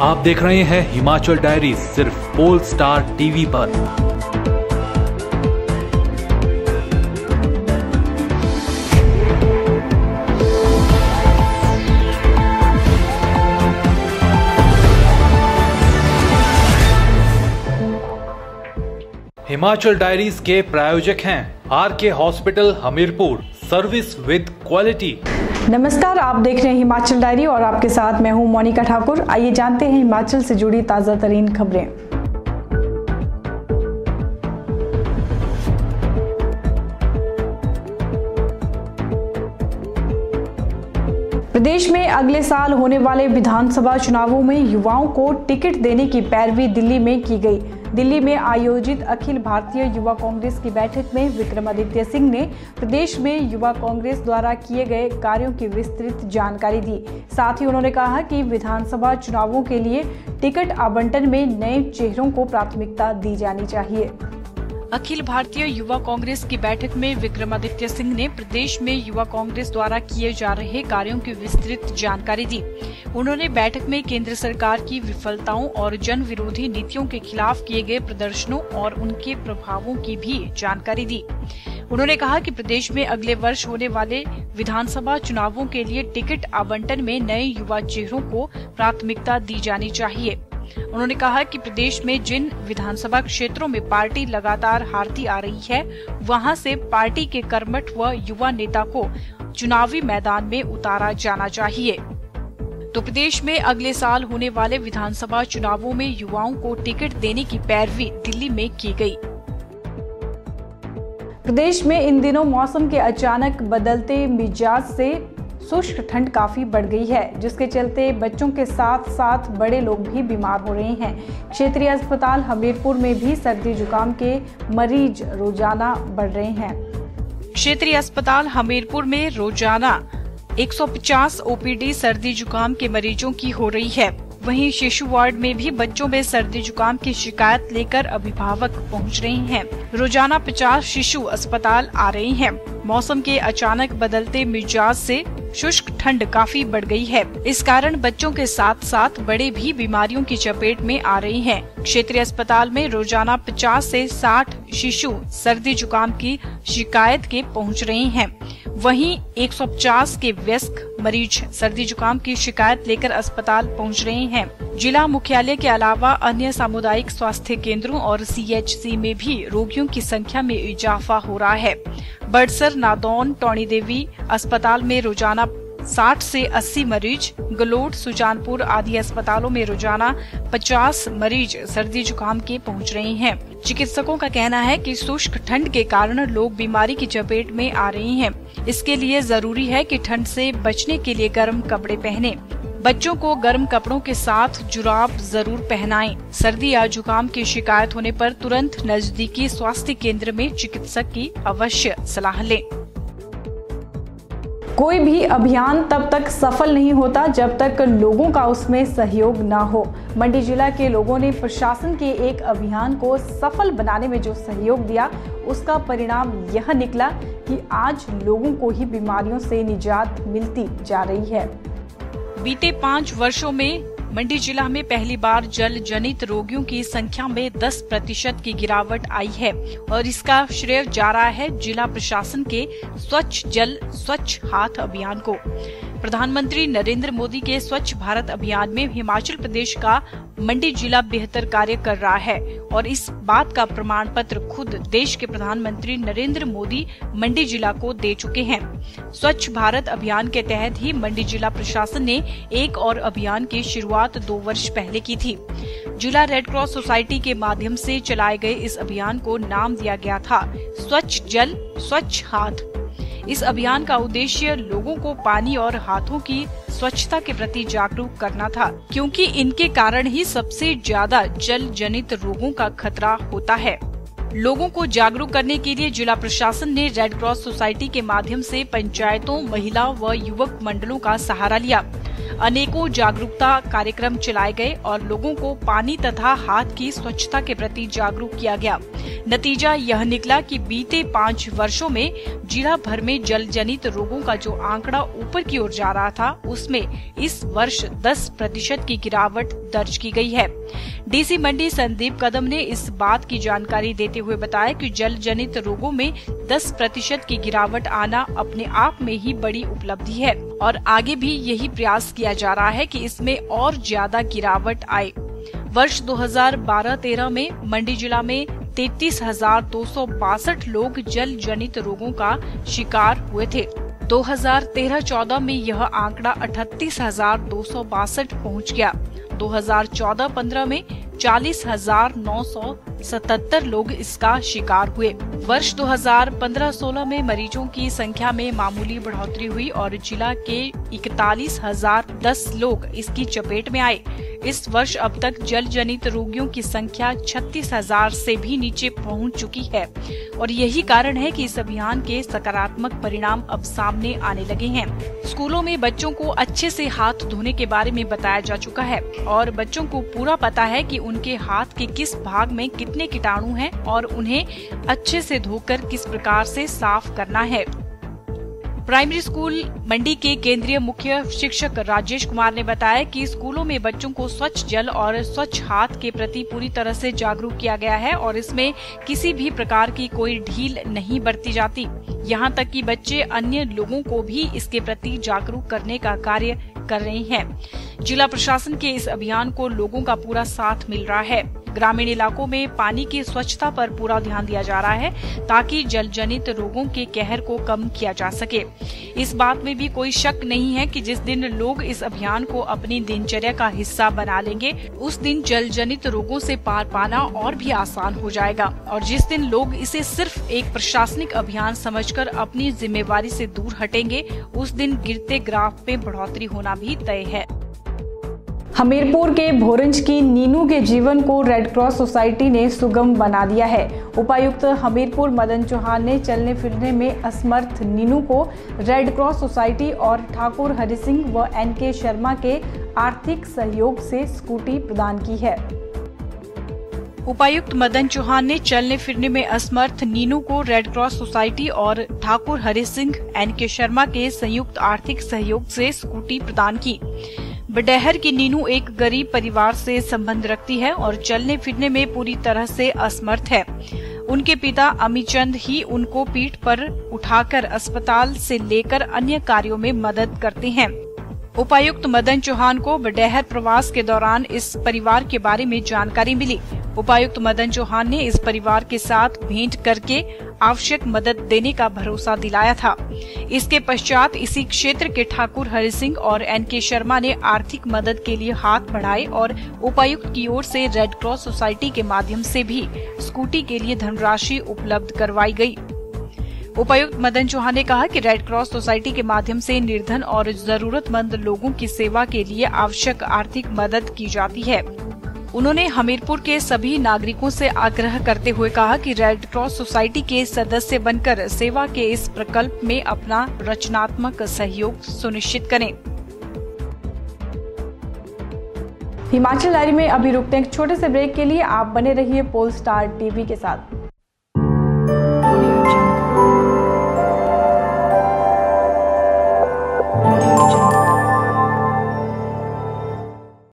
आप देख रहे हैं हिमाचल डायरीज सिर्फ पोल स्टार टीवी पर। हिमाचल डायरीज के प्रायोजक हैं RK hospital Hamirpur, service with quality. नमस्कार, आप देख रहे हैं हिमाचल डायरी और आपके साथ मैं हूं मोनिका ठाकुर। आइए जानते हैं हिमाचल से जुड़ी ताजा तरीन खबरें। प्रदेश में अगले साल होने वाले विधानसभा चुनावों में युवाओं को टिकट देने की पैरवी दिल्ली में की गई। दिल्ली में आयोजित अखिल भारतीय युवा कांग्रेस की बैठक में विक्रमादित्य सिंह ने प्रदेश में युवा कांग्रेस द्वारा किए गए कार्यों की विस्तृत जानकारी दी। साथ ही उन्होंने कहा कि विधानसभा चुनावों के लिए टिकट आवंटन में नए चेहरों को प्राथमिकता दी जानी चाहिए। अखिल भारतीय युवा कांग्रेस की बैठक में विक्रमादित्य सिंह ने प्रदेश में युवा कांग्रेस द्वारा किए जा रहे कार्यों की विस्तृत जानकारी दी। उन्होंने बैठक में केंद्र सरकार की विफलताओं और जन विरोधी नीतियों के खिलाफ किए गए प्रदर्शनों और उनके प्रभावों की भी जानकारी दी। उन्होंने कहा कि प्रदेश में अगले वर्ष होने वाले विधानसभा चुनावों के लिए टिकट आवंटन में नए युवा चेहरों को प्राथमिकता दी जानी चाहिए। उन्होंने कहा कि प्रदेश में जिन विधानसभा क्षेत्रों में पार्टी लगातार हारती आ रही है, वहां से पार्टी के कर्मठ व युवा नेता को चुनावी मैदान में उतारा जाना चाहिए। तो प्रदेश में अगले साल होने वाले विधानसभा चुनावों में युवाओं को टिकट देने की पैरवी दिल्ली में की गई। प्रदेश में इन दिनों मौसम के अचानक बदलते मिजाज से शुष्क ठंड काफी बढ़ गई है, जिसके चलते बच्चों के साथ साथ बड़े लोग भी बीमार हो रहे हैं। क्षेत्रीय अस्पताल हमीरपुर में भी सर्दी जुकाम के मरीज रोजाना बढ़ रहे हैं। क्षेत्रीय अस्पताल हमीरपुर में रोजाना 150 ओपीडी सर्दी जुकाम के मरीजों की हो रही है। वहीं शिशु वार्ड में भी बच्चों में सर्दी जुकाम की शिकायत लेकर अभिभावक पहुंच रहे हैं। रोजाना 50 शिशु अस्पताल आ रहे हैं। मौसम के अचानक बदलते मिजाज से शुष्क ठंड काफी बढ़ गई है। इस कारण बच्चों के साथ साथ बड़े भी बीमारियों की चपेट में आ रहे हैं। क्षेत्रीय अस्पताल में रोजाना 50 से 60 शिशु सर्दी जुकाम की शिकायत के पहुंच रहे हैं। वहीं 150 के वयस्क मरीज सर्दी जुकाम की शिकायत लेकर अस्पताल पहुंच रहे हैं। जिला मुख्यालय के अलावा अन्य सामुदायिक स्वास्थ्य केंद्रों और सीएचसी में भी रोगियों की संख्या में इजाफा हो रहा है। बड़सर, नादौन, टौणी देवी अस्पताल में रोजाना 60 से 80 मरीज, गलोट, सुजानपुर आदि अस्पतालों में रोजाना 50 मरीज सर्दी जुकाम के पहुंच रहे हैं। चिकित्सकों का कहना है कि शुष्क ठंड के कारण लोग बीमारी की चपेट में आ रहे हैं। इसके लिए जरूरी है कि ठंड से बचने के लिए गर्म कपड़े पहने। बच्चों को गर्म कपड़ों के साथ जुराब जरूर पहनाएं। सर्दी या जुकाम की शिकायत होने पर तुरंत नजदीकी स्वास्थ्य केंद्र में चिकित्सक की अवश्य सलाह लें। कोई भी अभियान तब तक सफल नहीं होता जब तक लोगों का उसमें सहयोग न हो। मंडी जिला के लोगों ने प्रशासन के एक अभियान को सफल बनाने में जो सहयोग दिया, उसका परिणाम यह निकला कि आज लोगों को ही बीमारियों से निजात मिलती जा रही है। बीते 5 वर्षों में मंडी जिला में पहली बार जल जनित रोगियों की संख्या में 10% की गिरावट आई है और इसका श्रेय जा रहा है जिला प्रशासन के स्वच्छ जल स्वच्छ हाथ अभियान को। प्रधानमंत्री नरेंद्र मोदी के स्वच्छ भारत अभियान में हिमाचल प्रदेश का मंडी जिला बेहतर कार्य कर रहा है और इस बात का प्रमाण पत्र खुद देश के प्रधानमंत्री नरेंद्र मोदी मंडी जिला को दे चुके हैं। स्वच्छ भारत अभियान के तहत ही मंडी जिला प्रशासन ने एक और अभियान की शुरुआत 2 वर्ष पहले की थी। जिला रेड क्रॉस सोसाइटी के माध्यम से चलाए गए इस अभियान को नाम दिया गया था स्वच्छ जल स्वच्छ हाथ। इस अभियान का उद्देश्य लोगों को पानी और हाथों की स्वच्छता के प्रति जागरूक करना था, क्योंकि इनके कारण ही सबसे ज्यादा जल जनित रोगों का खतरा होता है। लोगों को जागरूक करने के लिए जिला प्रशासन ने रेड क्रॉस सोसाइटी के माध्यम से पंचायतों, महिला व युवक मंडलों का सहारा लिया। अनेकों जागरूकता कार्यक्रम चलाए गए और लोगों को पानी तथा हाथ की स्वच्छता के प्रति जागरूक किया गया। नतीजा यह निकला कि बीते 5 वर्षों में जिला भर में जल जनित रोगों का जो आंकड़ा ऊपर की ओर जा रहा था, उसमें इस वर्ष 10% की गिरावट दर्ज की गई है। डीसी मंडी संदीप कदम ने इस बात की जानकारी देते हुए बताया कि जल जनित रोगों में 10% की गिरावट आना अपने आप में ही बड़ी उपलब्धि है और आगे भी यही प्रयास किया जा रहा है कि इसमें और ज्यादा गिरावट आए। वर्ष 2012-13 में मंडी जिला में 33,262 लोग जल जनित रोगों का शिकार हुए थे। 2013-14 में यह आंकड़ा 38,262 पहुंच गया। 2014-15 में 40,977 लोग इसका शिकार हुए। वर्ष 2015-16 में मरीजों की संख्या में मामूली बढ़ोतरी हुई और जिला के 41,010 लोग इसकी चपेट में आए। इस वर्ष अब तक जल जनित रोगियों की संख्या 36,000 से भी नीचे पहुंच चुकी है और यही कारण है कि इस अभियान के सकारात्मक परिणाम अब सामने आने लगे हैं। स्कूलों में बच्चों को अच्छे से हाथ धोने के बारे में बताया जा चुका है और बच्चों को पूरा पता है कि उनके हाथ के किस भाग में कितने कीटाणु हैं और उन्हें अच्छे से धोकर किस प्रकार से साफ करना है। प्राइमरी स्कूल मंडी के केंद्रीय मुख्य शिक्षक राजेश कुमार ने बताया कि स्कूलों में बच्चों को स्वच्छ जल और स्वच्छ हाथ के प्रति पूरी तरह से जागरूक किया गया है और इसमें किसी भी प्रकार की कोई ढील नहीं बरती जाती। यहाँ तक कि बच्चे अन्य लोगों को भी इसके प्रति जागरूक करने का कार्य कर रहे हैं। जिला प्रशासन के इस अभियान को लोगों का पूरा साथ मिल रहा है। ग्रामीण इलाकों में पानी की स्वच्छता पर पूरा ध्यान दिया जा रहा है ताकि जल जनित रोगों के कहर को कम किया जा सके। इस बात में भी कोई शक नहीं है कि जिस दिन लोग इस अभियान को अपनी दिनचर्या का हिस्सा बना लेंगे, उस दिन जल जनित रोगों से पार पाना और भी आसान हो जाएगा और जिस दिन लोग इसे सिर्फ एक प्रशासनिक अभियान समझकर अपनी जिम्मेवारी से दूर हटेंगे, उस दिन गिरते ग्राफ में बढ़ोतरी होना भी तय है। हमीरपुर के भोरंज की नीनू के जीवन को रेड क्रॉस सोसाइटी ने सुगम बना दिया है। उपायुक्त हमीरपुर मदन चौहान ने चलने फिरने में असमर्थ नीनू को रेड क्रॉस सोसाइटी और ठाकुर हरि सिंह व एनके शर्मा के आर्थिक सहयोग से स्कूटी प्रदान की है। उपायुक्त मदन चौहान ने चलने फिरने में असमर्थ नीनू को रेड क्रॉस सोसाइटी और ठाकुर हरि सिंह एनके शर्मा के संयुक्त आर्थिक सहयोग से स्कूटी प्रदान की। बडैहर की नीनू एक गरीब परिवार से संबंध रखती है और चलने फिरने में पूरी तरह से असमर्थ है। उनके पिता अमीचंद ही उनको पीठ पर उठाकर अस्पताल से लेकर अन्य कार्यों में मदद करते हैं। उपायुक्त मदन चौहान को बडैहर प्रवास के दौरान इस परिवार के बारे में जानकारी मिली। उपायुक्त मदन चौहान ने इस परिवार के साथ भेंट करके आवश्यक मदद देने का भरोसा दिलाया था। इसके पश्चात इसी क्षेत्र के ठाकुर हरि सिंह और एनके शर्मा ने आर्थिक मदद के लिए हाथ बढ़ाए और उपायुक्त की ओर से रेड क्रॉस सोसाइटी के माध्यम से भी स्कूटी के लिए धनराशि उपलब्ध करवाई गई। उपायुक्त मदन चौहान ने कहा कि रेड क्रॉस सोसाइटी के माध्यम से निर्धन और जरूरतमंद लोगों की सेवा के लिए आवश्यक आर्थिक मदद की जाती है। उन्होंने हमीरपुर के सभी नागरिकों से आग्रह करते हुए कहा कि रेड क्रॉस सोसाइटी के सदस्य बनकर सेवा के इस प्रकल्प में अपना रचनात्मक सहयोग सुनिश्चित करें। हिमाचल डायरी में अभी रुकते हैं एक छोटे से ब्रेक के लिए। आप बने रहिए पोल स्टार टीवी के साथ।